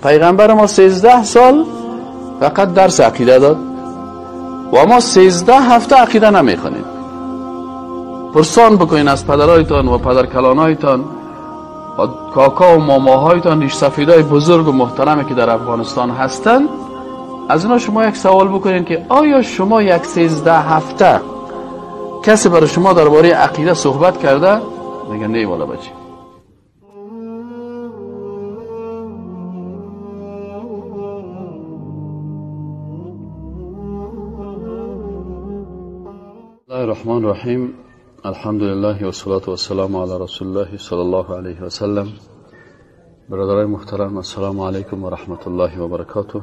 پیغمبر ما 13 سال فقط درس عقیده داد و ما 13 هفته عقیده نمیخونیم. پرسان بکنین از پدرایتان و پدرکلانایتان و کاکا و ماماهایتان، ریش سفیدای بزرگ و محترمی که در افغانستان هستند، از اینا شما یک سوال بکنین که آیا شما یک 13 هفته کسی برای شما درباره عقیده صحبت کرده؟ میگه نه والا بچه. الله الرحمن الرحیم. الحمد لله و الصلاة و السلام علی رسول الله صلی الله علیه و سلم. برادرای محترم، السلام علیکم و رحمت الله و برکاته.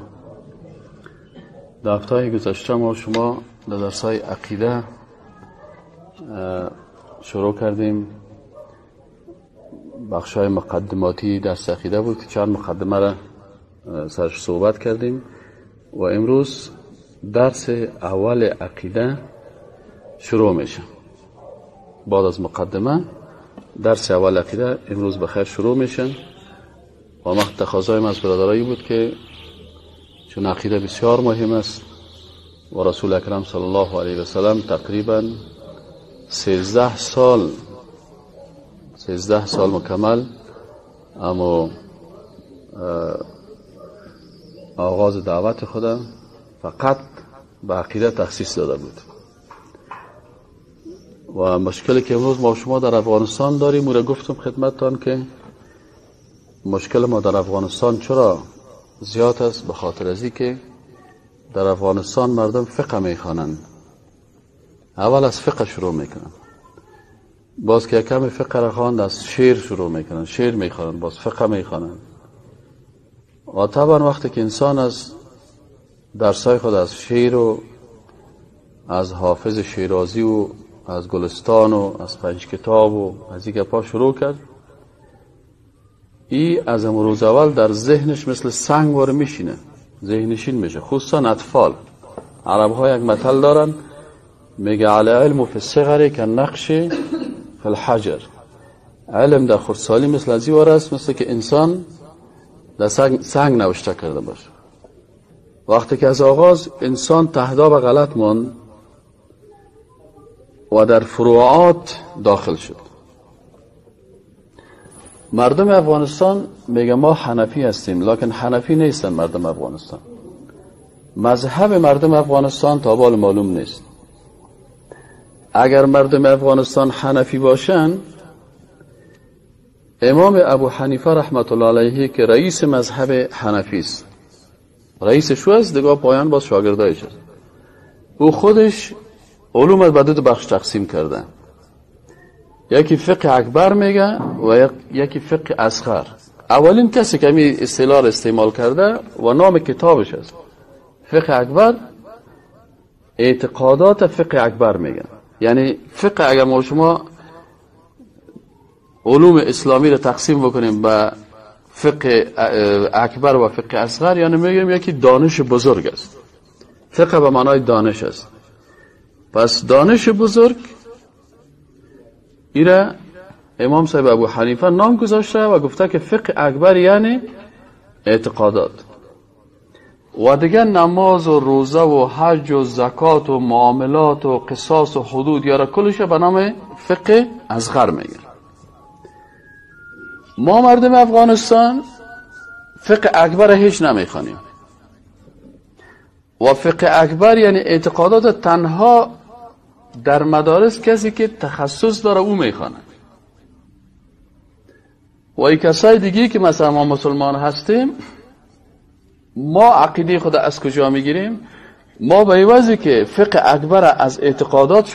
در هفته گذشته ما شما در درس‌های عقیده شروع کردیم. بخشای مقدماتی درس عقیده بود که چند مقدمه را سرش صحبت کردیم و امروز درس اول عقیده شروع میشه. بعد از مقدمه درس اول عقیده امروز بخیر شروع میشه و ما تقاضایم از برادرایی بود که چون عقیده بسیار مهم است و رسول اکرم صلی الله علیه و سلم تقریبا 13 سال مکمل اما آغاز دعوت خدا فقط به عقیده تخصیص داده بود و مشکلی که امروز ما شما در افغانستان داریم و را گفتم خدمتتان که مشکل ما در افغانستان چرا زیاد است؟ به خاطر ازی که در افغانستان مردم فقه میخوانند. اول از فقه شروع میکنن، باز که کمی فقه را خواند از شعر شروع میکنن، شعر میخوانند، باز فقه میخوانند. و طبعا وقتی که انسان از درسای خود از شعر و از حافظ شیرازی و از گلستان و از 5 کتاب و از این گپا شروع کرد، ای از امروز اول در ذهنش مثل سنگ واره میشینه، ذهنشین میشه. خصوصا اطفال. عرب ها یک مثل دارن میگه علی علم فی الصغر کالنقش فی الحجر. علم در خردسالی مثل از این واره است، مثل که انسان در سنگ نوشته کرده باشه. وقتی که از آغاز انسان تهدا به غلط ماند و در فروعات داخل شد. مردم افغانستان میگه ما حنفی هستیم، لکن حنفی نیستن مردم افغانستان. مذهب مردم افغانستان تا بال معلوم نیست. اگر مردم افغانستان حنفی باشن، امام ابو حنیفه رحمت الله علیه که رئیس مذهب حنفی است، رئیس شو است دیگه، پایان باز شاگردایش است. او خودش علوم به دو بخش تقسیم کرده. یکی فقه اکبر میگه و یکی فقه اصغر. اولین کسی که می اصطلاح استعمال کرده و نام کتابش است فقه اکبر، اعتقادات فقه اکبر میگن. یعنی فقه اگر ما شما علوم اسلامی رو تقسیم بکنیم به فقه اکبر و فقه اصغر، یعنی میگیم یکی دانش بزرگ است. فقه به معنای دانش است. پس دانش بزرگ ایره امام صاحب ابو حنیفه نام گذاشته و گفته که فقه اکبر یعنی اعتقادات و دیگه نماز و روزه و حج و زکات و معاملات و قصاص و حدود یاره کلش به نام فقه اصغر میگن. ما مردم افغانستان فقه اکبر هیچ نمیخوانیم و فقه اکبر یعنی اعتقادات تنها در مدارس کسی که تخصص داره او میخوانه و ای کسای دیگی که مثلا ما مسلمان هستیم، ما عقیده خود از کجا میگیریم؟ ما به عوضی که فقه اکبر از اعتقادات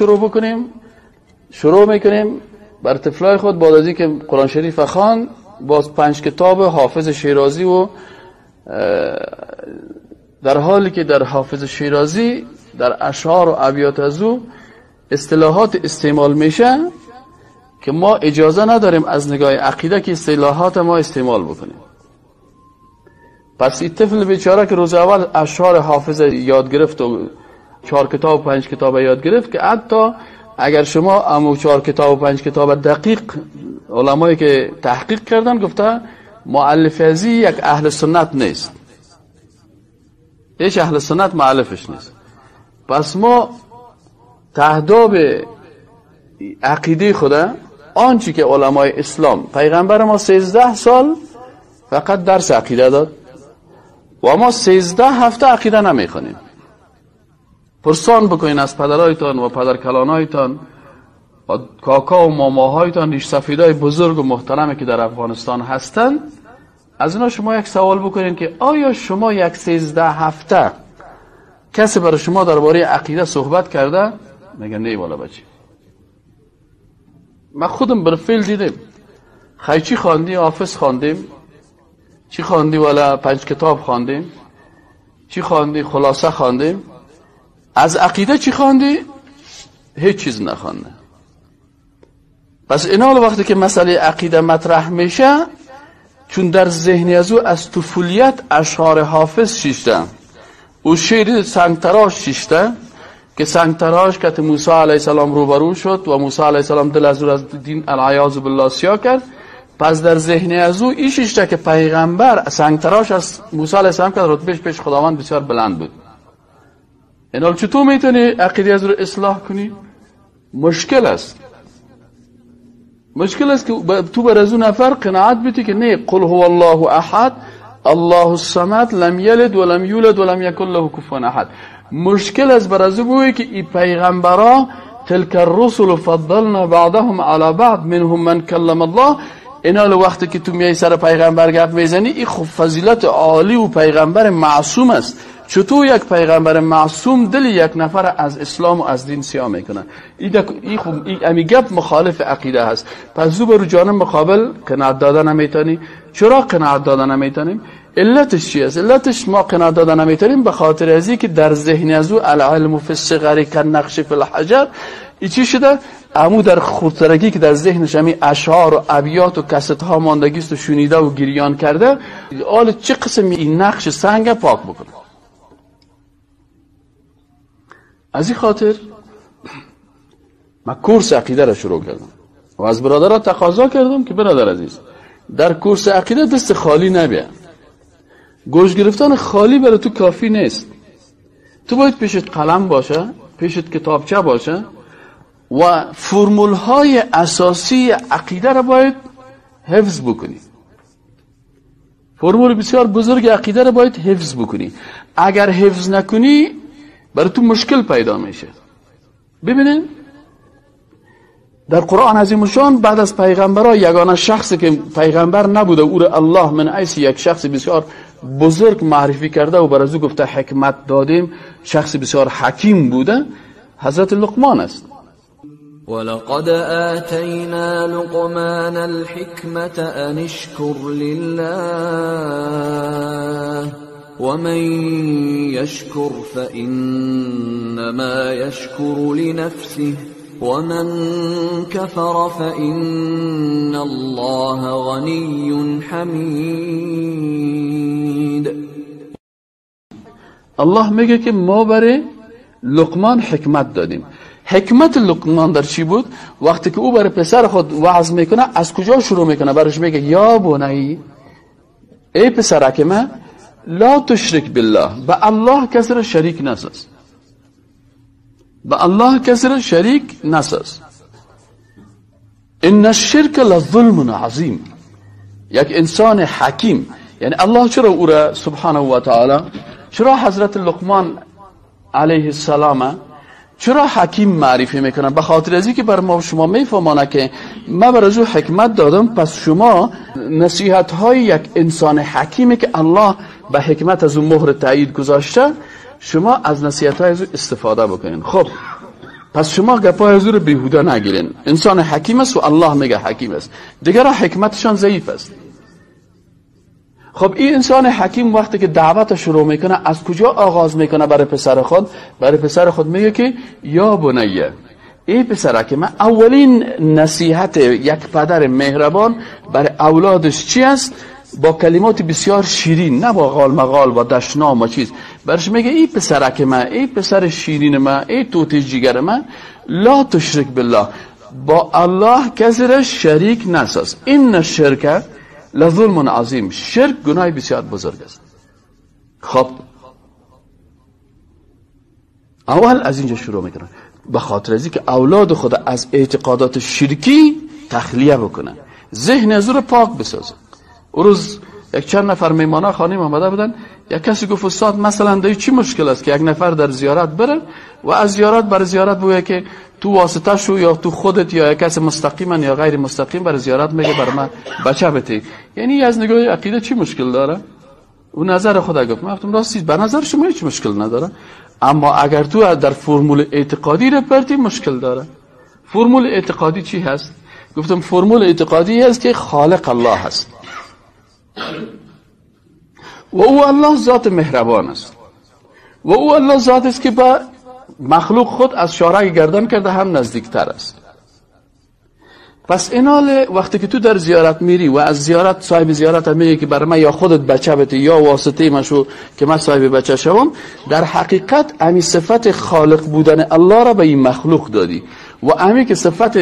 شروع میکنیم بر طفلای خود بعد از اینکه قرآن شریف خوان، باز 5 کتاب حافظ شیرازی و در حالی که در حافظ شیرازی در اشعار و ابیات از او اصطلاحات استعمال میشه که ما اجازه نداریم از نگاه عقیده که اصطلاحات ما استعمال بکنیم. پس این طفل بیچاره که روز اول اشعار حافظ یاد گرفت و 4 کتاب و 5 کتاب یاد گرفت، که حتی اگر شما امو 4 کتاب و 5 کتاب دقیق علمایی که تحقیق کردن گفته مؤلف ازی یک اهل سنت نیست، هیچ اهل سنت مؤلفش نیست. پس ما تهداب عقیده خوده آنچه که علمای اسلام، پیغمبر ما 13 سال فقط درس عقیده داد و ما 13 هفته عقیده نمیخونیم. پرسان بکنین از پدرایتان و پدرکلانایتان و کاکا و ماماهایتان، ریش سفیدای بزرگ و محترمی که در افغانستان هستند، از اینا شما یک سوال بکنین که آیا شما یک 13 هفته کسی برای شما درباره عقیده صحبت کرده؟ میگن نه والا بچه. من خودم برفیل دیدم. خیلی چی خواندی؟ حافظ خواندیم. چی خواندی؟ والا 5 کتاب خواندیم. چی خواندی؟ خلاصه خواندیم. از عقیده چی خواندی؟ هیچ چیز نخوانده. پس اینا وقتی که مسئله عقیده مطرح میشه، چون در ذهن از او از طفولیت اشعار حافظ شیشته، او شعر سنگتراش شیشته که سنگتراش که موسی علیه السلام روبرو شد و موسی علیه السلام دل از او از دین العیاذ بالله سیاه کرد. پس در ذهن از او این شیشته که پیغمبر سنگتراش از موسی علیه السلام که رتبهش پیش خداوند بسیار بلند بود. اینا چطور میتونی عقیده از رو اصلاح کنی؟ مشکل است. مشکل است که تو بر از اون نفر قناعت بیتی که نه، قل هو الله احد الله الصمد لم یلد ولم یولد ولم یکن له کفوا احد. مشکل است بر از بوی که این پیغمبرا تلک الرسل فضلنا بعضهم على بعض منهم من کلم الله. اینا وقتی که تو میای سر پیغمبر گپ میزنی، این خب فضیلت عالی و پیغمبر معصوم است. چطور یک پیغمبر معصوم دل یک نفر از اسلام و از دین سیاه میکنه؟ این گپ مخالف عقیده هست. پس تو برو جانب مقابل قناعت دادن نمیتونی. چرا قناعت دادن نمیتونیم؟ علتش چی است؟ علتش ما قناعت دادن نمیتونیم به خاطر ازی که در ذهن از او العلم فی الصغر کالنقش فی الحجر. این چی شده؟ امو در خردسرگی که در ذهنش همی اشعار و ابیات و کست ها ماندگیست و شنیده و گریان کرده، حال چه قسم این نقش سنگ پاک بکنه. از این خاطر من کورس عقیده را شروع کردم و از برادرها تقاضا کردم که برادر عزیز، در کورس عقیده دست خالی نبیا. گوش گرفتن خالی برای تو کافی نیست. تو باید پیشت قلم باشه، پیشت کتابچه باشه و فرمول های اساسی عقیده را باید حفظ بکنی. فرمول بسیار بزرگ عقیده را باید حفظ بکنی. اگر حفظ نکنی برای تو مشکل پیدا میشه. ببینین در قرآن عظیم شان بعد از پیغمبرها یگانه شخصی که پیغمبر نبوده او را الله من حیث یک شخص بسیار بزرگ معرفی کرده و برای او گفته حکمت دادیم، شخص بسیار حکیم بوده، حضرت لقمان است. ولقد آتينا لقمان الحكمة أن اشكر لله ومن يشكر فإنما يشكر لنفسه ومن كفر فإن الله غني حميد. الله میگه که ما برای لقمان حکمت دادیم. حکمت لقمان در چی بود؟ وقتی که او برای پسر خود وعظ میکنه، از کجا شروع میکنه؟ برش میگه یا بنی، ای پسرک من، لا تشرک بالله، به الله کسی را شریک نساز. به الله کسی را شریک نساز. ان الشرک لظلم عظیم. یک انسان حکیم، یعنی الله چرا او را سبحانه و تعالی، چرا حضرت لقمان علیه السلام چرا حکیم معرفی میکنن؟ به خاطر ازی که بر ما شما میفهمانه که من بر از او حکمت دادم، پس شما نصیحت های یک انسان حکیمی که الله به حکمت از اون مهر تایید گذاشته، شما از نصیحت های از او استفاده بکنین. خب پس شما گپای از او رو بیهوده نگیرین. انسان حکیم است و الله میگه حکیم است، دیگر حکمتشان ضعیف است. خب این انسان حکیم وقتی که دعوت شروع میکنه، از کجا آغاز میکنه؟ برای پسر خود. برای پسر خود میگه که یا بنیه، ای پسرک من. اولین نصیحت یک پدر مهربان برای اولادش چی است؟ با کلمات بسیار شیرین، نه با غال مغال و دشنام و چیز. برش میگه ای پسرک من، ای پسر شیرین من، ای توت جگر من، لا تشرک بالله، با الله کسی را شریک نساز. این شرک لظلم عظیم. شرک گناه بسیار بزرگ است. خب اول از اینجا شروع میکنن، به خاطر از اینکه اولاد خود از اعتقادات شرکی تخلیه بکنن، ذهن از رو پاک بسازن. اون روز یک چند نفر میمانا خانم آمده بودن، یک کسی گفت استاد مثلا دایی چی مشکل است که یک نفر در زیارت بره و از زیارت بر زیارت بوده که تو واسطه شو یا تو خودت یا یک کس مستقیما یا غیر مستقیم بر زیارت میگه بر من بچه بده. یعنی از نگاه عقیده چی مشکل داره؟ اون نظر خدا گفت. من گفتم راستی به نظر شما هیچ مشکل نداره، اما اگر تو در فرمول اعتقادی رپرتی مشکل داره. فرمول اعتقادی چی هست؟ گفتم فرمول اعتقادی هست که خالق الله هست و او الله ذات مهربان است و او الله ذات است که با مخلوق خود از شارع گردن کرده هم نزدیکتر است. پس اینال وقتی که تو در زیارت میری و از زیارت صاحب زیارت میگه که برای من یا خودت بچه بده یا واسطه مشو که من صاحب بچه شوم، در حقیقت امی صفت خالق بودن الله را به این مخلوق دادی و امی که صفت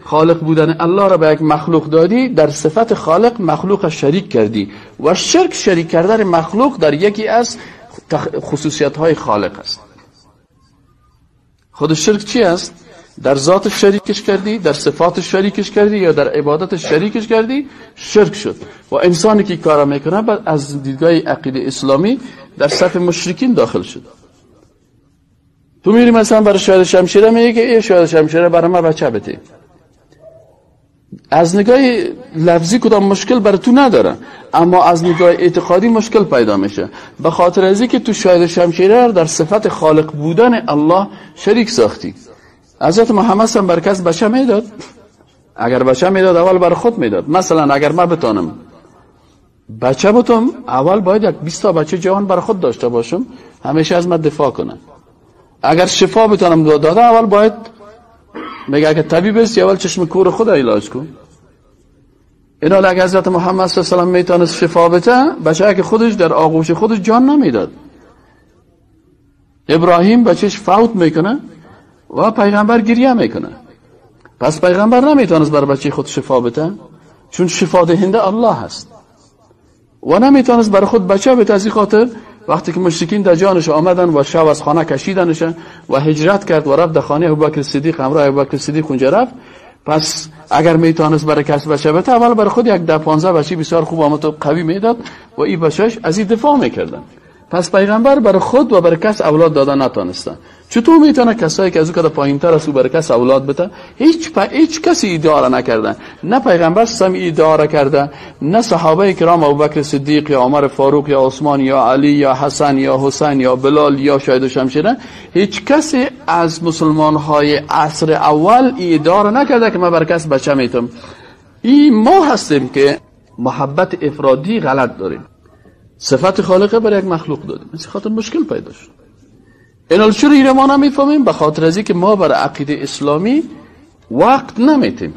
خالق بودن الله را به یک مخلوق دادی، در صفت خالق مخلوق شریک کردی و شرک شریک کردن مخلوق در یکی از خصوصیت های خالق است. خود شرک چی است؟ در ذات شریکش کردی، در صفات شریکش کردی یا در عبادت شریکش کردی، شرک شد. و انسانی که کارا میکنه بعد از دیدگاه عقیده اسلامی در صف مشرکین داخل شد. تو میری مثلا برای شاهد شمشیره میگه که ای شاهد شمشیره برای ما بچه بده. از نگاه لفظی کدام مشکل برای تو نداره، اما از نگاه اعتقادی مشکل پیدا میشه، به خاطر از اینکه تو شاهد شمشیره در صفت خالق بودن الله شریک ساختی. حضرت محمد هم بر کس بچه میداد؟ اگر بچه میداد اول بر خود میداد. مثلا اگر من بتانم بچه بتم، اول باید یک 20 تا بچه جوان بر خود داشته باشم همیشه از من دفاع کنه. اگر شفا بتانم داده، اول باید میگه که طبیب است اول چشم کور خود علاج کن. اینا اگر حضرت محمد صلی الله علیه و آله میتونست شفا بده، بچه که خودش در آغوش خودش جان نمیداد. ابراهیم بچهش فوت میکنه و پیغمبر گریه میکنه. پس پیغمبر نمیتونست بر بچه خود شفا بده، چون شفا دهنده الله هست و نمیتونست بر خود بچه بده. از این خاطر وقتی که مشرکین در جانش آمدن و شب از خانه کشیدنش و هجرت کرد و رفت در خانه ابوبکر صدیق، همراه ابوبکر صدیق اونجا رفت. پس اگر میتونست برای کس بچه بده، اول برای خود یک 10-15 بچه بسیار خوب آمد و قوی میداد و این بچهش از این دفاع میکردن. پس پیغمبر برای خود و برای کس اولاد دادن نتونستن. چطور میتونه کسایی که از او کده پایین تر از او برای کس اولاد بده؟ هیچ کسی ادعا نکردن. نه پیغمبر سم ادعا کرده، نه صحابه کرام ابوبکر صدیق یا عمر فاروق یا عثمان یا علی یا حسن یا حسین یا بلال یا شاهد شمشیره، هیچ کسی از مسلمان های عصر اول ادعا نکرده که من برای کس بچه میتم. این ما هستیم که محبت افرادی غلط داریم. صفت خالقه برای یک مخلوق دادیم، مثل خاطر مشکل پیدا شد. اینال چرا این ما نمیفهمیم؟ به خاطر از اینکه ما برای عقیده اسلامی وقت نمیتیم.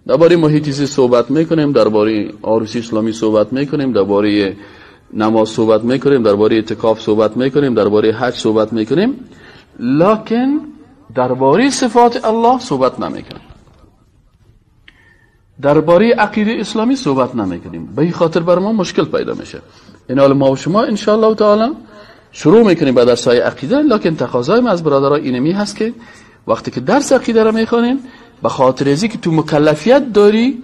درباره محیط زیست صحبت میکنیم، درباره عروسی اسلامی صحبت میکنیم، درباره نماز صحبت میکنیم، درباره اعتکاف صحبت میکنیم، درباره حج صحبت میکنیم، لکن درباره صفات الله صحبت نمیکنیم. درباره عقیده اسلامی صحبت نمیکنیم. به این خاطر بر ما مشکل پیدا میشه. اینال ما و شما ان شاء الله تعالی شروع میکنیم به درسای عقیده، لکن تقاضای ما از برادران اینمی هست که وقتی که درس عقیده را میخونین، به خاطر از اینکه تو مکلفیت داری،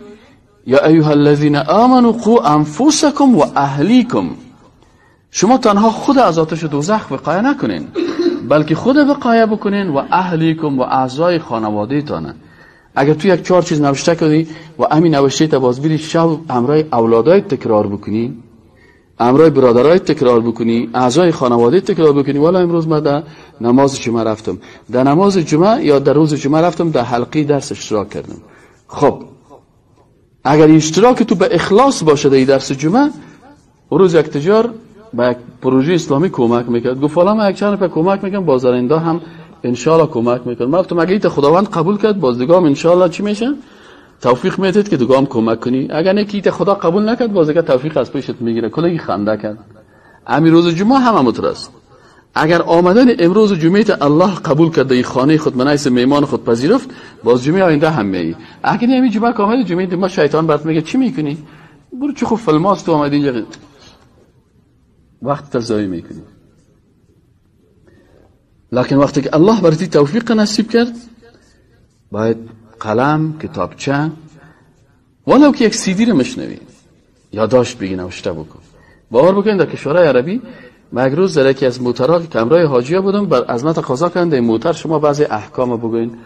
یا ایها الذین آمنوا قوا انفسکم و اهلیکم، شما تنها خود از آتش دوزخ وقایه نکنین، بلکه خود وقایه بکنین و اهلیکم و اعضای خانواده تانه. اگر تو یک 4 چیز نوشته کنی و همین نوشته تا باز بری شب امرای اولادای تکرار بکنی، امرای برادرای تکرار بکنی، اعضای خانواده تکرار بکنی. والا امروز من در نماز جمعه رفتم، در نماز جمعه یا در روز جمعه رفتم در حلقه درس اشتراک کردم. خب اگر اشتراک تو به اخلاص باشه در درس جمعه، روز یک تجار به یک پروژه اسلامی کمک میکرد، گفت والا من یک چند نفر کمک میکنم، بازارنده هم انشالله کمک میکنم. من گفتم اگه خداوند قبول کرد باز دیگه انشالله چی میشه؟ توفیق میدید که دیگه هم کمک کنی. اگر نه که خدا قبول نکرد باز دیگه توفیق از پیشت میگیره. کلی خنده کرد. همین روز جمعه هم مترست. اگر آمدن امروز جمعه الله قبول کرد در خانه خود منایس میمان خود پذیرفت، باز جمعه آینده هم میایی. اگر همین جمعه کامل جمعه ما شیطان برات میگه چی میکنی؟ برو چه خوب فیلماست تو آمدی اینجا وقت تضایع میکنی. لکن وقتی که الله برای توفیق نصیب کرد، باید قلم، کتابچه، ولو که یک CD رو مشنوی یادداشت بگی، نوشته بکن. باور بکنید در کشورهای عربی من یک روز در یکی از موترها که کمرای حاجیه بودم، بر از من تقاضا کردند این موتر شما بعضی احکام بگوین.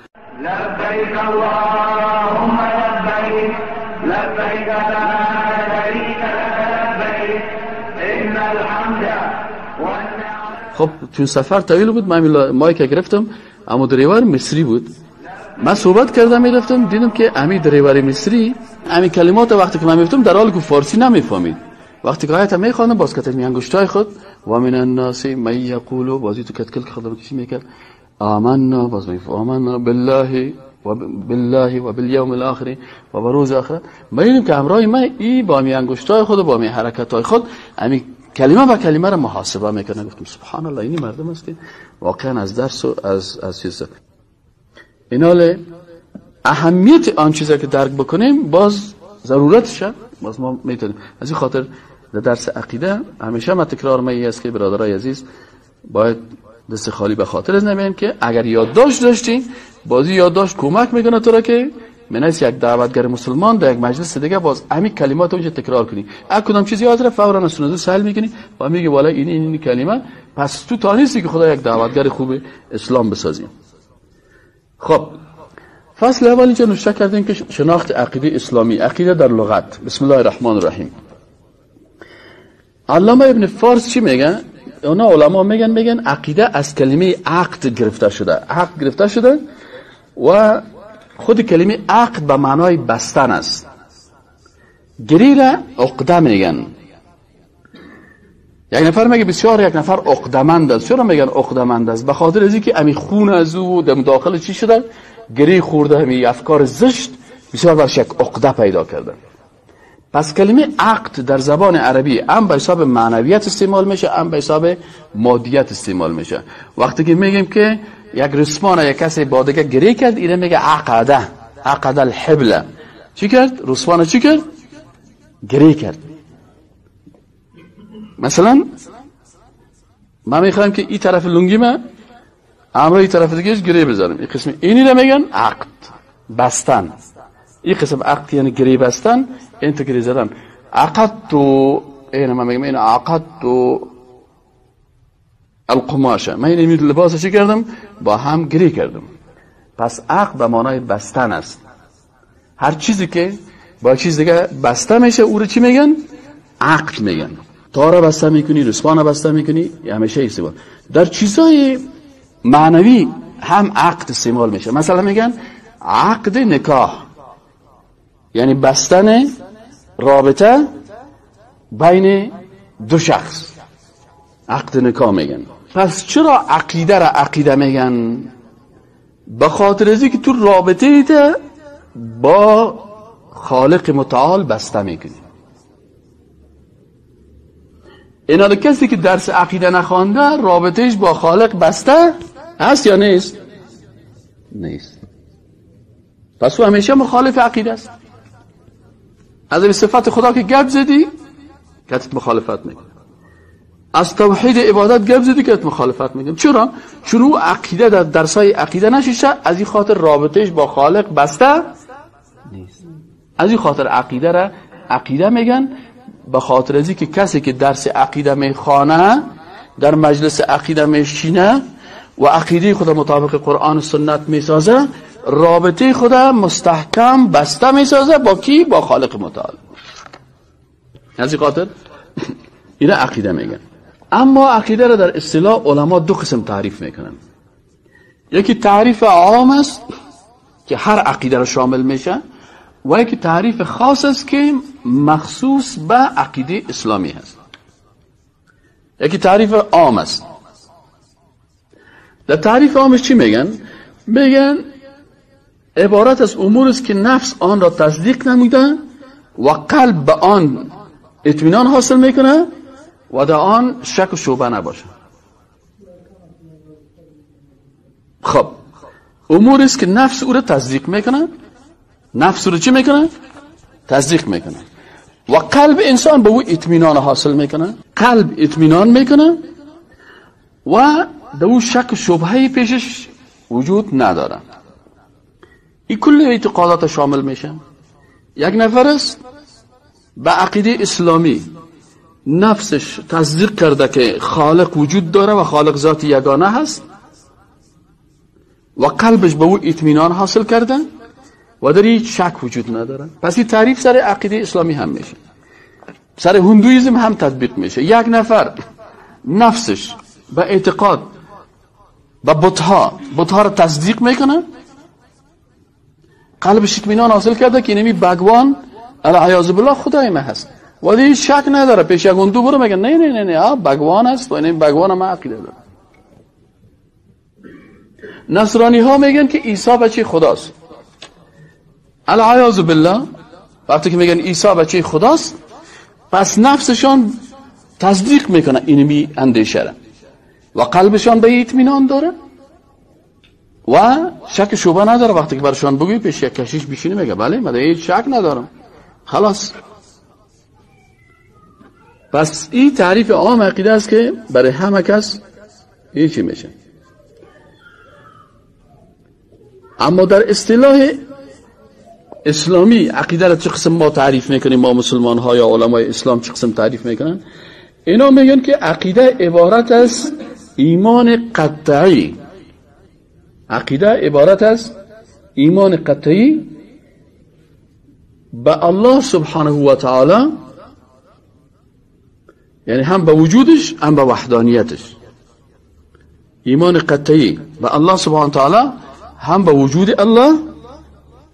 لبیک اللهم لبیک لبیک لا شریک لک لبیک ان الحمد والنعمة. خب چون سفر طویل بود، من مایک گرفتم، اما دریور مصری بود. من صحبت کردم، میرفتم دیدم که امی دریور مصری امی کلمات وقتی که من میگفتم در حالی که فارسی نمیفهمید، وقتی که آیت میخوانم باز کتر انگشتای خود و من الناس من یقول بازی تو کتکل که خدا کشی میکرد آمنا، باز میگفت آمنا بالله و بالیوم الاخر و بروز آخر. میبینیم که امرای من ای با می انگشتای خود و با می حرکتای خود امی کلمه و کلمه را محاسبه میکنه. گفتم سبحان الله، اینی مردم است که واقعا از درس و از چیز ایناله اهمیت آن چیزی که درک بکنیم باز ضرورتشه، باز ما میتونیم. از این خاطر در درس عقیده همیشه ما تکرار میگیم است که برادرای عزیز باید دست خالی به خاطر از نمیاریم که اگر یادداشت داشتی، بازی یادداشت کمک میکنه تو را که منیس یک دعوتگر مسلمان در یک مجلس دیگه باز همین کلمات اونجا تکرار کنی. اگه کدام چیزی یاد رفت فورا از سنت سهل میکنی و میگی والا این کلمه، پس تو تانیستی که خدا یک دعوتگر خوب اسلام بسازی. خب فصل اول اینجا نوشته کردیم که شناخت عقیده اسلامی، عقیده در لغت. بسم الله الرحمن الرحیم. علامه ابن فارس چی میگن؟ اونا علما میگن عقیده از کلمه عقد گرفته شده. عقد گرفته شده و خود کلمه عقد به معنای بستن است. گری را عقده میگن. یک نفر میگه بسیار یک نفر عقدمند است. چرا میگن عقدمند است؟ به خاطر از اینکه امی خون از او در داخل چی شده؟ گری خورده، امی افکار زشت بسیار برش یک عقده پیدا کرده. پس کلمه عقد در زبان عربی هم به حساب معنویت استعمال میشه، هم به حساب مادیت استعمال میشه. وقتی که میگیم که یک رسوان یک کسی با دیگه گری کرد، اینه میگه عقد الحبل. چی کرد؟ رسوان چی کرد؟ گری کرد. مثلا ما میخوایم که این طرف لنگی ما امروی این طرف دیگهش گری بزنیم، این قسم اینی رو میگن عقد، بستن. این قسم عقد یعنی گری بستن، این تو گری زدن. عقد تو اینه ما میگم این عقد تو القماشه، من این لباس چی کردم؟ با هم گری کردم. پس عقد به معنای بستن است. هر چیزی که با چیز دیگه بسته میشه او رو چی میگن؟ عقد میگن. تاره بسته میکنی، رسوان بسته میکنی، همیشه استعمال. در چیزای معنوی هم عقد استعمال میشه. مثلا میگن عقد نکاح، یعنی بستن رابطه بین دو شخص، عقد نکاح میگن. پس چرا عقیده را عقیده میگن؟ به خاطر از اینکه تو رابطه ایت با خالق متعال بسته میکنی. اینا کسی که درس عقیده نخوانده رابطهش با خالق بسته هست یا نیست؟ نیست. پس او همیشه مخالف عقیده است. از این صفت خدا که گپ زدی کتت مخالفت میکنه، از توحید عبادت گپ زدی کتت مخالفت میکنه. چرا؟ چون او عقیده در درسای عقیده نشیشه، از این خاطر رابطهش با خالق بسته نیست. از این خاطر عقیده را عقیده میگن. به خاطر از اینکه کسی که درس عقیده میخوانه، در مجلس عقیده میشینه و عقیده خدا مطابق قرآن و سنت میسازه، رابطه خدا مستحکم بسته میسازه با کی؟ با خالق متعال. از این خاطر اینا عقیده میگن. اما عقیده را در اصطلاح علما دو قسم تعریف میکنن. یکی تعریف عام است که هر عقیده را شامل میشه و یکی تعریف خاص است که مخصوص به عقیده اسلامی هست. یکی تعریف عام است. در تعریف عامش چی میگن؟ میگن عبارت از امور است که نفس آن را تصدیق نمیده و قلب به آن اطمینان حاصل میکنه و در آن شک و شبهه نباشه. خب امور است که نفس او را تصدیق میکنه. نفس او را چی میکنه؟ تصدیق میکنه. و قلب انسان به او اطمینان حاصل میکنه، قلب اطمینان میکنه و در او شک و شبهه پیشش وجود نداره. این کل اعتقادات شامل میشه. یک نفر است به عقیده اسلامی نفسش تصدیق کرده که خالق وجود داره و خالق ذات یگانه هست و قلبش به او اطمینان حاصل کرده و در هیچ شک وجود نداره. پس این تعریف سر عقیده اسلامی هم میشه، سر هندویزم هم تطبیق میشه. یک نفر نفسش به اعتقاد به بتها را تصدیق میکنه، قلبش اطمینان حاصل کرده که اینمی بگوان العیاذ بالله خدای ما هست و دیگه شک نداره. پیش یک هندو برو میگن نه نه نه نه بگوان هست و اینمی بگوان ما عقیده داره. نصرانی ها میگن که عیسی بچه خداست، العیاذ بالله. وقتی که میگن عیسی بچه خداست پس نفسشان تصدیق میکنه اینمی اندیشه را و قلبشان به اطمینان داره و شک شبه نداره. وقتی که برشان بگوی پیش یک کشیش بشینه میگه بله من هیچ شک ندارم، خلاص. پس این تعریف عام عقیده است که برای همه کس یکی میشه. اما در اصطلاح اسلامی عقیده را چه قسم ما تعریف میکنیم، ما مسلمان ها یا علمای اسلام چه قسم تعریف میکنن؟ اینا میگن که عقیده عبارت از ایمان قطعی، عقیده عبارت از ایمان قطعی به الله سبحانه و تعالی، یعنی هم به وجودش هم به وحدانیتش. ایمان قطعی به الله سبحانه و تعالی، هم به وجود الله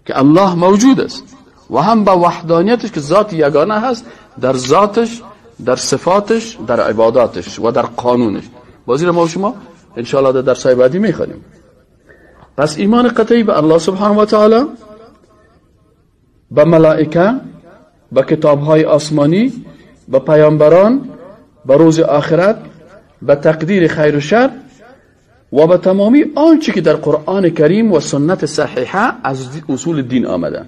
که الله موجود است و هم به وحدانیتش که ذات یگانه هست در ذاتش، در صفاتش، در عباداتش و در قانونش. بازی رو ما و شما انشاءالله در درسای بعدی میخوانیم. پس ایمان قطعی به الله سبحانه و تعالی، به ملائکه، به کتابهای آسمانی، به پیامبران، به روز آخرت، به تقدیر خیر و شر و به تمامی آنچه که در قرآن کریم و سنت صحیحه از اصول دین آمده.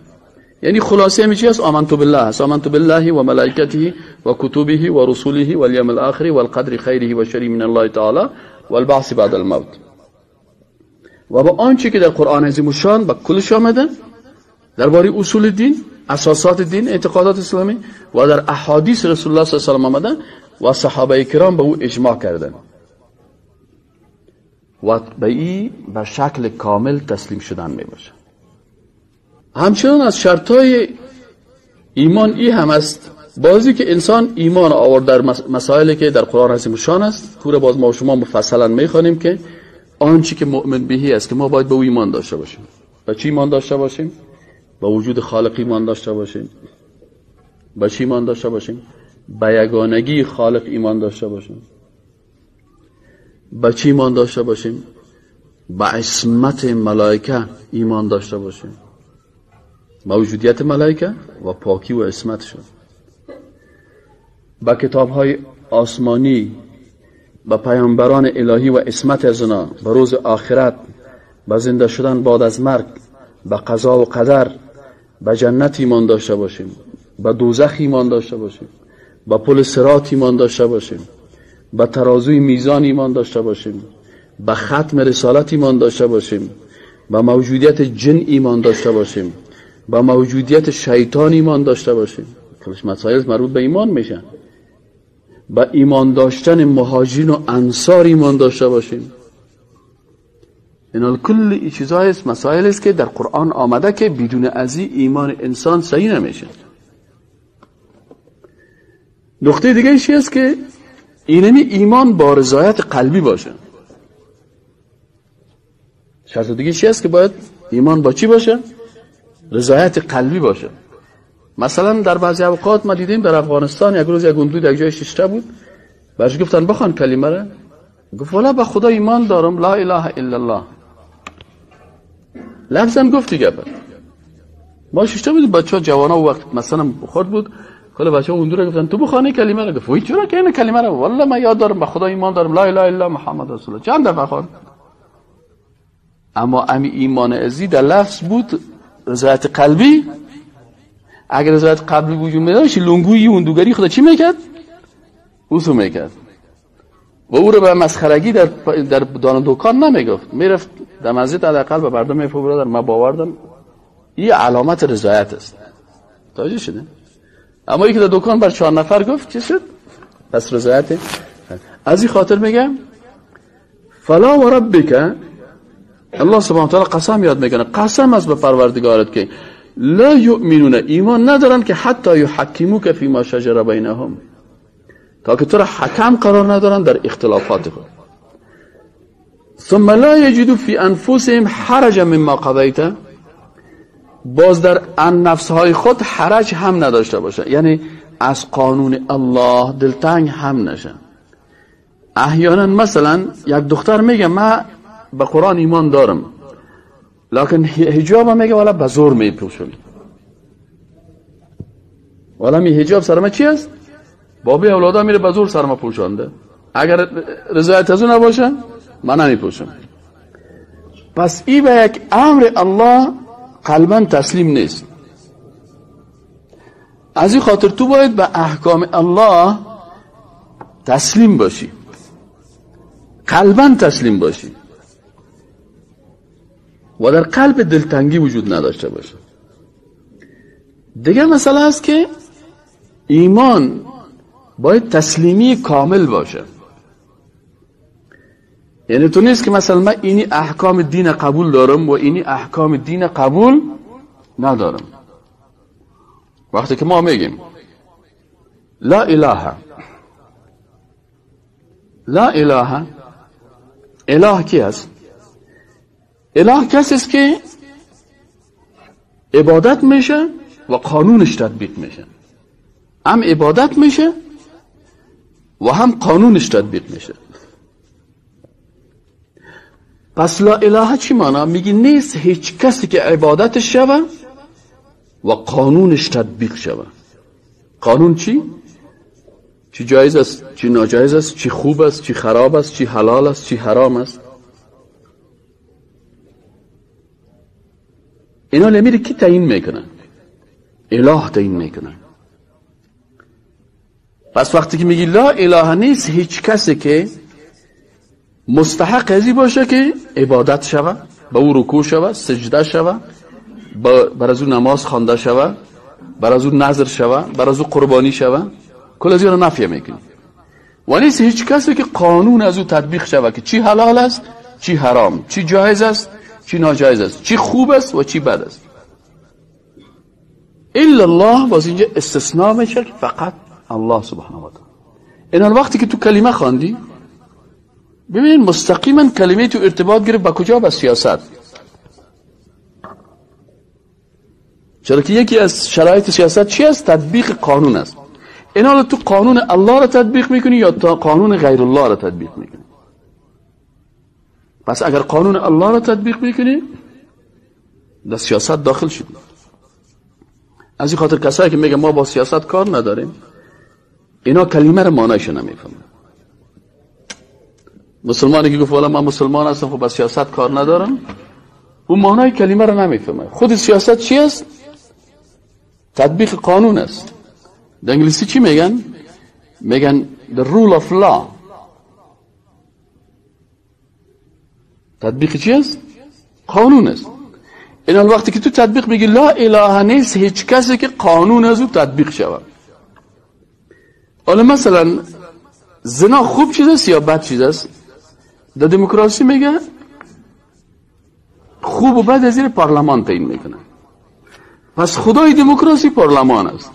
یعنی خلاصه همی چی است؟ آمنت بالله است، آمنت بالله و ملائکته و کتبه و رسوله و الیوم الاخر و القدر خیره و شری من الله تعالی و البعث بعد الموت. و با آنچه که در قرآن عظیم الشان به کلش آمده درباره اصول دین، اساسات دین، اعتقادات اسلامی و در احادیث رسول الله صلی الله علیه و آله آمده و صحابه کرام به او اجماع کردند و به این به شکل کامل تسلیم شدن می باشه. همچنان از شرطای ایمان ای هم است بازی که انسان ایمان آورد در مسائلی که در قرآن عظیم الشان است. پورا باز ما و شما مفصلا میخوانیم که آنچه که مؤمن بهی است که ما باید به او ایمان داشته باشیم. به چی ایمان داشته باشیم؟ به وجود خالق ایمان داشته باشیم. به چی ایمان داشته باشیم؟ به یگانگی خالق ایمان داشته باشیم. به چی ایمان داشته باشیم؟ به عصمت ملائکه ایمان داشته باشیم، موجودیت ملائکه و پاکی و عصمتشون. به کتاب‌های آسمانی، به پیامبران الهی و عصمت از اونا، به روز آخرت، به زنده شدن بعد از مرگ، به قضا و قدر، به جنت ایمان داشته باشیم، به دوزخ ایمان داشته باشیم، به پل صراط ایمان داشته باشیم، به ترازوی میزان ایمان داشته باشیم، به ختم رسالت ایمان داشته باشیم، به موجودیت جن ایمان داشته باشیم، به موجودیت شیطان ایمان داشته باشیم. کلش مسائل مربوط به ایمان میشن. به ایمان داشتن مهاجرین و انصار ایمان داشته باشیم. این کل این چیزهای است، مسائل است که در قرآن آمده که بدون ازی ایمان انسان صحیح نمیشه. نقطه دیگه ایشی است که اینمی ایمان با رضایت قلبی باشه. شرط دیگه ایشی است که باید ایمان با چی باشه؟ رضایت قلبی باشه. مثلا در بعضی اوقات ما دیدیم در افغانستان یک روز یک گندو در جای شیشته بود، برش گفتن بخوان کلمه را، گفت والا به خدا ایمان دارم، لا اله الا الله. لفظا گفتی گفت. ما شیشته بودیم، بچه ها جوانا و وقت مثلا خورد بود، خیلی بچه ها گندو را گفتن تو بخوانی کلمه را، گفت وای چرا که این کلمه را؟ والا من یاد دارم، به خدا ایمان دارم، لا اله الا محمد رسول الله. چند دفعه خواند. اما امی ایمان ازی در لفظ بود، رضایت قلبی. اگر رضایت قبلی وجود نداشت لنگوی هندوگری خدا چی میکرد؟ اوسو میکرد و او رو به مسخرگی در دان دکان نمیگفت، میرفت در مسجد حداقل به مردم میگفت برادر من باوردم این علامت رضایت است. توجه شده؟ اما یکی در دکان بر 4 نفر گفت چی شد؟ پس رضایت. از این خاطر میگم فلا و ربک، الله سبحانه و تعالی قسم یاد میکنه، قسم از به پروردگارت که لا یؤمنون، ایمان ندارن که حتی یحکموک فیما شجر بینهم، تا که تو را حکم قرار ندارن در اختلافات خود. ثم لا یجدوا فی انفسهم حرجا مما قضیت، باز در نفسهای خود حرج هم نداشته باشه، یعنی از قانون الله دلتنگ هم نشن. احیانا مثلا یک دختر میگه من به قرآن ایمان دارم لکن حجاب میگه والا به زور میپوشم، والا می حجاب سرما چی است؟ بابی اولادا میره به زور سرما پوشانده، اگر رضایت از اون نباشه من نمیپوشم. پس این به یک امر الله قلبا تسلیم نیست. از این خاطر تو باید به احکام الله تسلیم باشی، قلبا تسلیم باشی و در قلب دلتنگی وجود نداشته باشه. دیگه مسئله است که ایمان باید تسلیمی کامل باشه، یعنی تو نیست که مثلا من اینی احکام دین قبول دارم و اینی احکام دین قبول ندارم. وقتی که ما میگیم لا اله، لا اله، اله کی است؟ اله کسی است که عبادت میشه و قانونش تطبیق میشه، هم عبادت میشه و هم قانونش تطبیق میشه. پس لا اله چی معنی؟ میگی نیست هیچ کسی که عبادتش شوه و قانونش تطبیق شوه. قانون چی؟ چی جایز است، چی ناجایز است، چی خوب است، چی خراب است، چی حلال است، چی حرام است. اینا نمیره کی تعیین میکنه؟ اله تعیین میکنه. پس وقتی که میگی لا اله نیست هیچ کسی که مستحق ازی باشه که عبادت شوه، به او رکوع شوه، سجده شوه، بر از او نماز خوانده شوه، بر از او نذر شوه، بر از او قربانی شوه، کل از اینا نفی میکنی. و نیست هیچ کسی که قانون از او تطبیق شوه که چی حلال است، چی حرام، چی جایز است، چی ناجایز است، چی خوب است و چی بد است. الا الله، باز اینجا استثناء میشه فقط الله سبحانه و تعالی. این وقتی که تو کلمه خواندی ببین مستقیما کلمه تو ارتباط گرفت با کجا؟ با سیاست. چرا که یکی از شرایط سیاست چی است؟ تطبیق قانون است. اینا تو قانون الله را تطبیق میکنی یا تا قانون غیر الله را تطبیق میکنی؟ پس اگر قانون الله را تطبیق میکنی در سیاست داخل شدی. از این خاطر کسایی که میگه ما با سیاست کار نداریم، اینا کلمه را معنیش نمیفهمن. مسلمانی که گفت والا من مسلمان هستم خب با سیاست کار ندارم، اون معنی کلمه را نمیفهمه. خود سیاست چی است؟ تطبیق قانون است. در انگلیسی چی میگن؟ میگن the rule of law. تطبیق چی است؟ قانون است. این وقتی که تو تطبیق میگی لا اله نیست هیچ کسی که قانون از او تطبیق شود. حالا مثلا زنا خوب چیز است یا بد چیز است؟ در دموکراسی میگه خوب و بد از زیر پارلمان تعیین میکنه. پس خدای دموکراسی پارلمان است.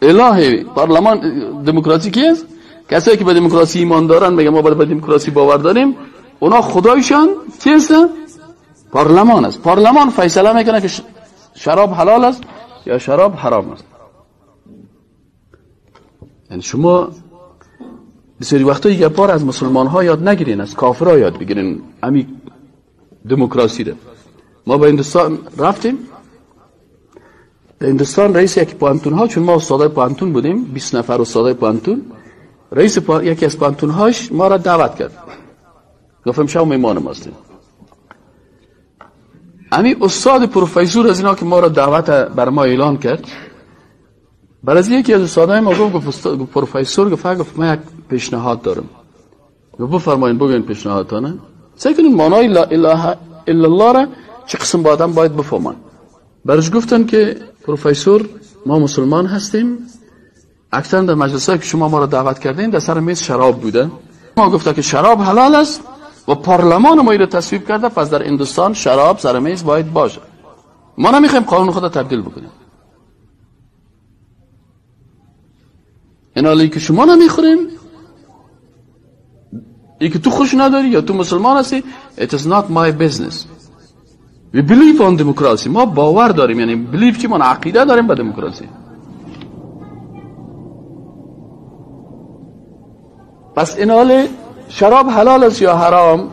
اله پارلمان دموکراسی کی است؟ کسایی که به دموکراسی ایمان دارن میگن ما به دموکراسی باور داریم، اونا خدایشان چی است؟ پارلمان است. پارلمان فیصله میکنه که شراب حلال است یا شراب حرام است. یعنی شما بسیاری وقتا یک بار از مسلمان ها یاد نگیرین، از کافر ها یاد بگیرین امی دموکراسی ده. ما به هندوستان رفتیم، در هندوستان رئیس یکی پانتون ها، چون ما استادای پانتون بودیم 20 نفر استادای پانتون، رئیس یکی از پانتون هاش ما را دعوت کرد، گفتم شما میمانم هستیم. امی استاد پروفسور از اینا که ما را دعوت بر ما اعلان کرد، بعد از یکی از استادای ما گفت پروفسور گفت من یک پیشنهاد دارم. گفت بفرمایید بگین پیشنهادتونه. سعی کنین معنای لا اله الا الله را چه قسم با آدم باید بفهمن. برش گفتن که پروفسور ما مسلمان هستیم، اکثر در مجلسایی که شما ما را دعوت کردین در سر میز شراب بوده. ما گفتن که شراب حلال است و پارلمان ما اینو تصویب کرده، پس در هندوستان شراب سر میز باید باشه. ما نمیخوایم قانون خود تبدیل بکنیم. این حالی که شما نمیخورین، ای که تو خوش نداری یا تو مسلمان هستی، it is not my business. we believe on democracy. ما باور داریم، یعنی believe که ما عقیده داریم به دموکراسی. پس این حال شراب حلال است یا حرام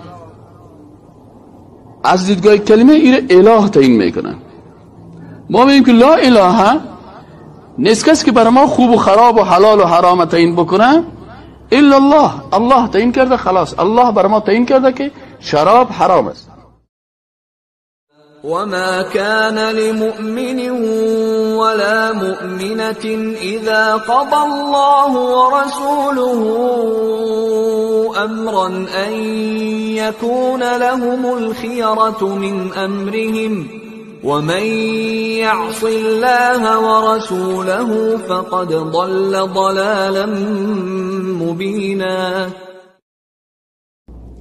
از دیدگاه کلمه ایره اله تعیین میکنن. ما میگیم که لا اله نیست کسی که برای ما خوب و خراب و حلال و حرام تعیین بکنه الا الله. الله تعیین کرده، خلاص. الله برای ما تعیین کرده که شراب حرام است. وما كان لمؤمن ولا مؤمنة إذا قضى الله ورسوله أمرا أن يكون لهم الخيرة من أمرهم ومن يعص الله ورسوله فقد ضل ضلالا مبينا.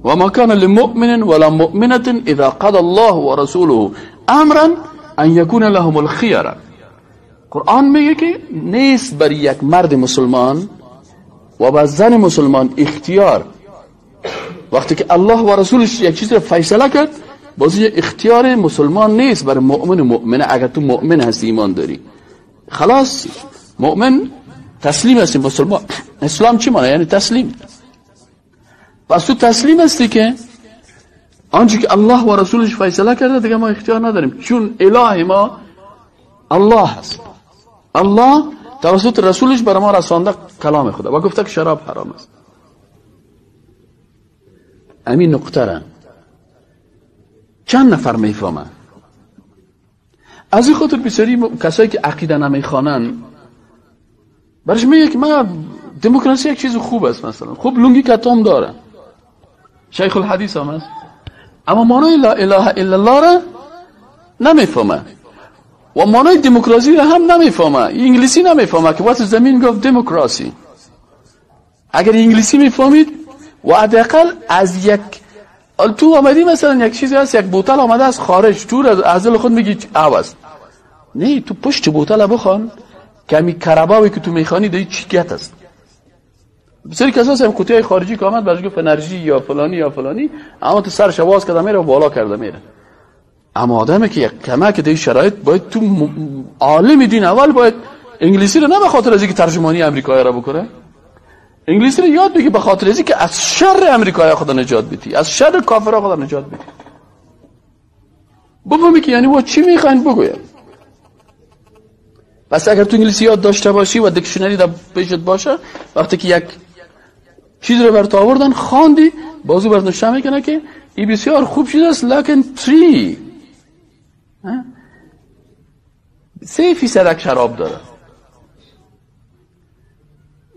وما كان لمؤمن ولا مؤمنة إذا قضى الله ورسوله أمرا أن يكون لهم الخيرة. قرآن میگه که نیست بر یک مرد مسلمان و بر زن مسلمان اختیار وقتی که الله و رسولش یک چیز رو فیصله کرد، بازی اختیار مسلمان نیست بر مؤمن و مؤمنه. اگر تو مؤمن هستی ایمان داری خلاص مؤمن تسلیم هستی. مسلمان اسلام چی معنی؟ یعنی تسلیم. پس تو تسلیم هستی که آنچه که الله و رسولش فیصله کرده دیگه ما اختیار نداریم، چون اله ما الله هست. الله توسط رسولش برای ما رسانده کلام خدا و گفته که شراب حرام است. همین نقطه را چند نفر میفهمن؟ از این خاطر بسیاری کسایی که عقیده نمیخوانن برش میگه که ما دموکراسی یک چیز خوب است، مثلا خوب لنگی کتام داره، شیخ الحدیث هم است، اما معنای لا اله الا الله را نمیفهمه و معنای دموکراسی را هم نمیفهمه. انگلیسی نمیفهمه که what is the meaning of democracy. اگر انگلیسی میفهمید و حداقل از یک تو آمدی مثلا یک چیزی هست، یک بوتل آمده از خارج، تو از دل خود میگی عوض نه، تو پشت بوتل بخوان کمی کرباوی که تو میخوانی دیگه چی گت است. بسیاری کساس هم قوطی های خارجی که آمد برش گفت انرژی یا فلانی یا فلانی، اما تو سرش آواز کرده میره و بالا کرده میره. اما آدمی که یک کمک دیگه شرایط باید تو عالم دین اول باید انگلیسی رو نه به خاطر از اینکه ترجمانی امریکایی را بکنه، انگلیسی رو یاد بگی به خاطر از اینکه از شر امریکایی خدا نجات بدی، از شر کافرها خدا نجات بدی. بفهمی که یعنی چی میخواین بگوید. پس اگر تو انگلیسی یاد داشته باشی و دیکشنری در پیشت باشه، وقتی که یک چیز رو برات آوردن خواندی، بازو برات نشون میکنه که این بسیار خوب چیز است، لکن 3% شراب داره.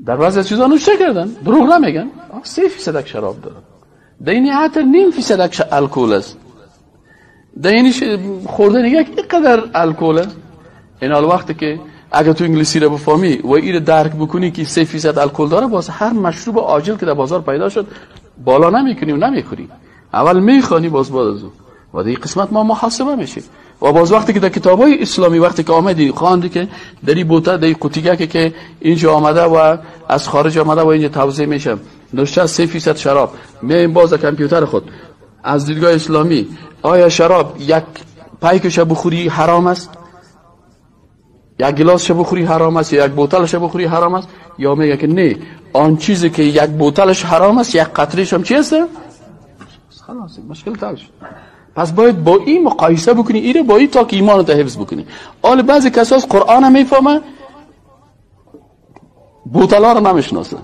در بعضی از چیزا نوشته کردن، دروغ نمیگن، 3% شراب داره. در این حتی 0.5% الکل است. در این خوردن یک قدر الکل است. این حال وقتی که اگر تو انگلیسی رو بفهمی و این رو درک بکنی که 3% الکل داره، باز هر مشروب عاجل که در بازار پیدا شد بالا نمیکنی و نمیخوری. اول میخوانی باز از اون و دیگه قسمت ما محاسبه میشه. و باز وقتی که در کتابای اسلامی وقتی که آمدی خواندی که در این بوته در این قوطیگه که اینجا آمده و از خارج آمده و اینجا توزیع میشه نوشته 3% شراب، میایم باز کامپیوتر خود از دیدگاه اسلامی آیا شراب یک پیکش بخوری حرام است، یک گلاس بخوری حرام است، یا یک بوتلش بخوری حرام است، یا میگه که نه آن چیزی که یک بوتلش حرام است یک قطرهش هم چی است؟ خلاص مشکل حل شد. پس باید با این مقایسه بکنی، اینو با این تا که ایمانت حفظ بکنی. حالا بعضی کسا از قرآن هم میفهمه بوتلا رو نمیشناسه،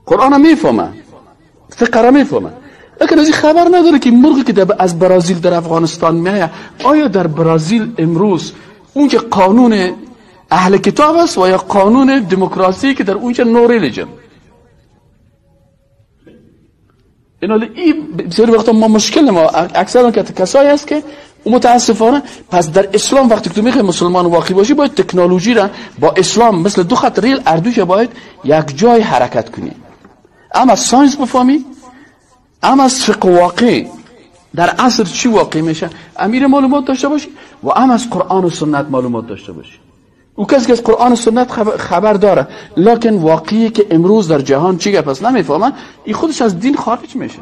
قرآن هم میفهمه، فقه رو میفهمه، لیکن از این خبر نداره که مرغی که از برازیل در افغانستان میاد، آیا در برازیل امروز اونجا قانون اهل کتاب است و یا قانون دموکراسی که در اونجا نو ریلیجن؟ این بسیاری وقتا ما مشکل ما اکثرا که کسایی هست که متاسفانه پس در اسلام وقتی که تو میخوای مسلمان واقعی باشی باید تکنولوژی را با اسلام مثل دو خط ریل اردوش باید یک جای حرکت کنی. اما از ساینس بفهمی، اما از فقه واقعی در عصر چی واقع میشه امیر معلومات داشته باشی و اما از قرآن و سنت معلومات داشته باشی. او کسی که از قرآن و سنت خبر داره لکن واقعی که امروز در جهان چی گپ است نمیفهمن، این خودش از دین خارج میشه.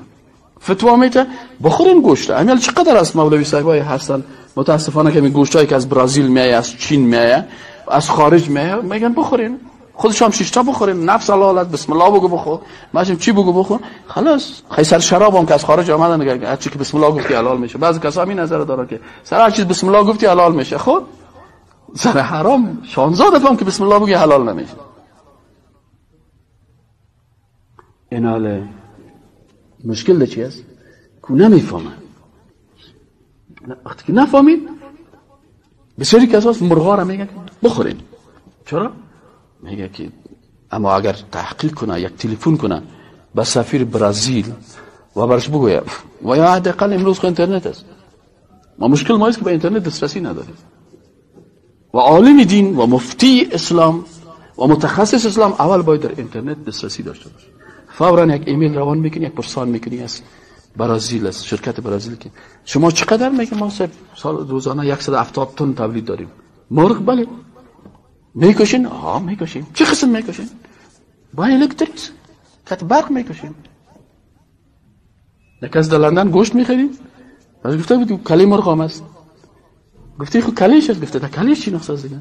فتوا میده بخورین گوشت. امیال چقدر از مولوی صاحبای هستن متاسفانه که می گوشتایی که از برزیل میایه، از چین میایه، از خارج میایه، میگن بخورین. خودشام 6 تا بخورین، نفس حلالت، بسم الله بگو بخور، ماشم چی بگو بخور، خلاص. خیسر شراب هم که از خارج آمدن میگن هر چی که بسم الله گفتی حلال میشه. بعضی کسا همین نظر داره که سر هر چیز بسم الله گفتی حلال میشه. خود سر حرام 16 دفعه که بسم الله بگی حلال نمیشه. ایناله مشکل چی است؟ که نمیفهمن. وقتی که نفهمید بسیاری کساست مرغا را میگن بخورین. چرا؟ میگه که اما اگر تحقیق کنه، یک تلفن کنه به سفیر برزیل و برش بگویم و یا حداقل امروز خو اینترنت است. ما مشکل ما است که به اینترنت دسترسی نداریم و عالم دین و مفتی اسلام و متخصص اسلام اول باید در اینترنت دسترسی داشته باشه. فورا یک ایمیل روان میکنی، یک پرسان میکنی از برزیل، از شرکت برزیل که شما چقدر؟ میگه ما سال روزانه 170 تن تولید داریم. مرغ بله. میکشین؟ میکشیم. چه قسم میکشین؟ با الکتریک کت برق میکشین. نکس در لندن گوشت میخرید؟ از گفته بود کلی مرغ هم است. گفته خود کلیش است. گفته تا کلیش چی نقصه دیگه؟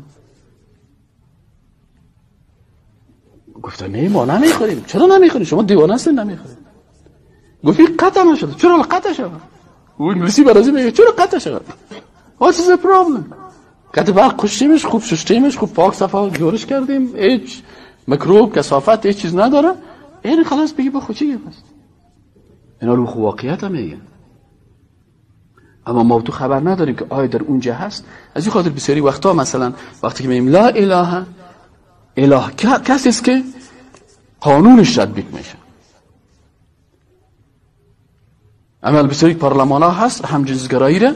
گفته نه ما نمیخوریم. چرا نمیخوریم؟ شما دیوانه هستین نمیخوریم. گفتی قطع نشد. چرا قطع شد؟ او انگلیسی برازیل میگه چرا قطع شد؟ What is the problem؟ کت برق کشتیمش، خوب شستیمش، خوب پاک صفا جورش کردیم، هیچ میکروب کثافت هیچ چیز نداره. این خلاص بگی با خودی است. اینا رو واقعیت هم میگه. اما ما تو خبر نداریم که آیا در اونجا هست. از این خاطر بسیاری وقتا مثلا وقتی که میگیم لا اله اله کسی است که قانونش تطبیق میشه. اما بسیاری پارلمان ها هست همجنسگرایی را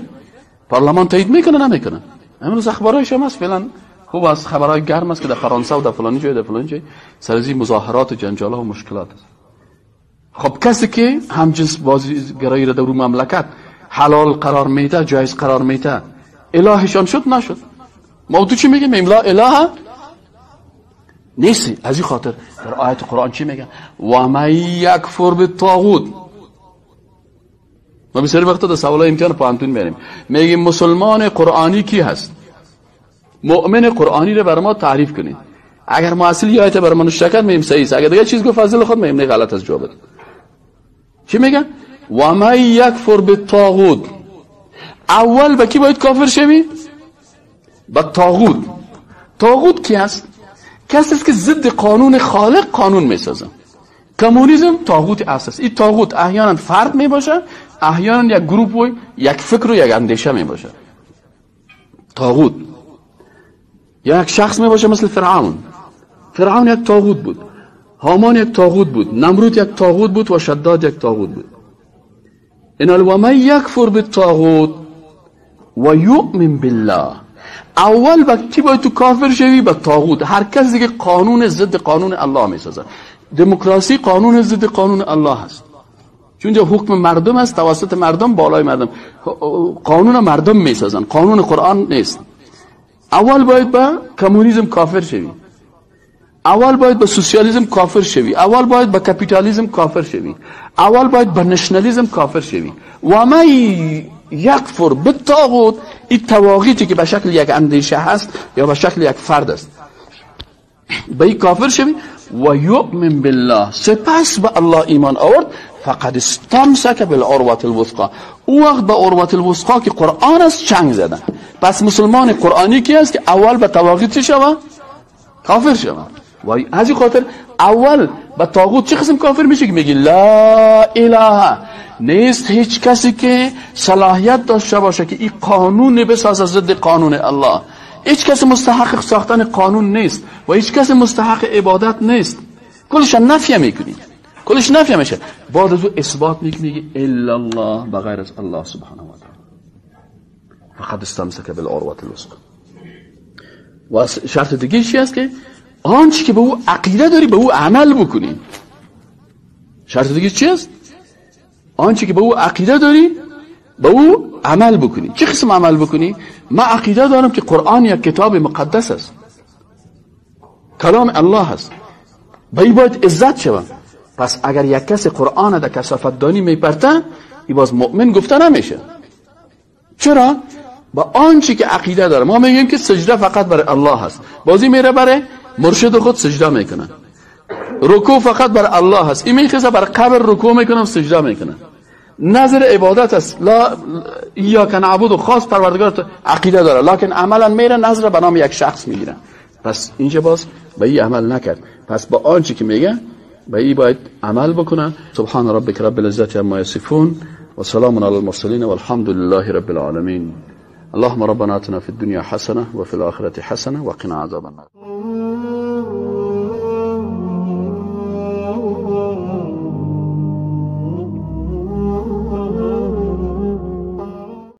پارلمان تایید میکنه نمیکنه. امروز اخبارایش هم هست فعلا خوب است، خبرهای گرم است که در فرانسه و در فلانی جای در فلانی جای سرازی مظاهرات و جنجال ها و مشکلات است. خب کسی که همجنس بازیگرایی را در اون مملکت حلال قرار میده، جایز قرار میده، الهشان شد نشد. ما تو چی میگیم؟ لا اله نیستی. از این خاطر در آیت قرآن چی میگن؟ و من یکفر بالطاغوت. ما بسیاری وقتا در سوالای امتحان پانتون میریم میگیم مسلمان قرآنی کی هست؟ مؤمن قرآنی رو بر ما تعریف کنید. اگر ما اصلی آیت بر ما نشکر میگیم صحیح است، اگر دیگه چیز گفت فضل خود میگیم نه غلط از جواب. چی میگن؟ و من یکفر بالطاغوت. اول به کی باید کافر شوی؟ به طاغوت. طاغوت کی است؟ کسی است که ضد قانون خالق قانون میسازه. کمونیسم طاغوت اساس. این طاغوت احیانا فرد میباشه، احیانا یک گروه و یک فکر و یک اندیشه میباشه. طاغوت یا یک شخص میباشه مثل فرعون. فرعون یک طاغوت بود، هامان یک طاغوت بود، نمرود یک طاغوت بود و شداد یک طاغوت بود. ان ومن یکفر بالطاغوت و یؤمن بالله. اول با کی باید تو کافر شوی؟ به طاغوت. هر کسی که قانون ضد قانون الله میسازه. دموکراسی قانون ضد قانون الله هست، چون اینجا حکم مردم است، توسط مردم بالای مردم قانون مردم میسازن، قانون قرآن نیست. اول باید با کمونیسم کافر شوی، اول باید با سوسیالیسم کافر شوی، اول باید با کپیتالیسم کافر شوی، اول باید با نشنالیسم کافر شوی. و ما یکفر بالطاغوت، این طواغیتی که به شکل یک اندیشه هست یا به شکل یک فرد است، به این کافر شوی. و یؤمن بالله، سپس به الله ایمان آورد. فقد استمسک بالعروة الوثقی، او وقت به عروة الوثقی که قرآن است چنگ زدن. پس مسلمان قرآنی کی است که اول به طواغیت چه شود؟ کافر شود. و از این خاطر اول به طاغوت چه قسم کافر میشه که میگی لا اله نیست هیچ کسی که صلاحیت داشته باشه که این قانون بسازه ضد قانون الله. هیچ کسی مستحق ساختن قانون نیست و هیچ کسی مستحق عبادت نیست. کلش نفی میکنی، کلش نفی میشه. بعد از او اثبات میگی الا الله، بغیر از الله سبحانه و تعالی. فقط استمسک بالعروة الوثقی. و شرط دیگه چی است که آنچه که به او عقیده داری به او عمل بکنی. شرط دیگه چی است؟ آنچه که به او عقیده داری به او عمل بکنی. چه قسم عمل بکنی؟ من عقیده دارم که قرآن یک کتاب مقدس است، کلام الله است، به این باید عزت شود. پس اگر یک کسی قرآن در کثافت دانی میپرته، این باز مؤمن گفته نمیشه. چرا؟ با آنچه که عقیده داره. ما میگیم که سجده فقط برای الله هست، بازی میره برای مرشد خود سجده میکنه. رکوع فقط برای الله هست، این میخواسته برای قبر رکوع میکنه و سجده میکنه. نظر عبادت است، لا ایاک نعبد و خاص پروردگار عقیده داره، لکن عملا میره نظر به نام یک شخص میگیره. پس اینجا باز به این عمل نکرد. پس با آنچه که میگه به این باید عمل بکنه. سبحان ربک رب العزة عما یصفون و سلام علی المرسلین والحمد لله رب العالمین. اللهم ربنا آتنا في الدنيا حسنة وفي الآخرة حسنة وقنا عذاب النار.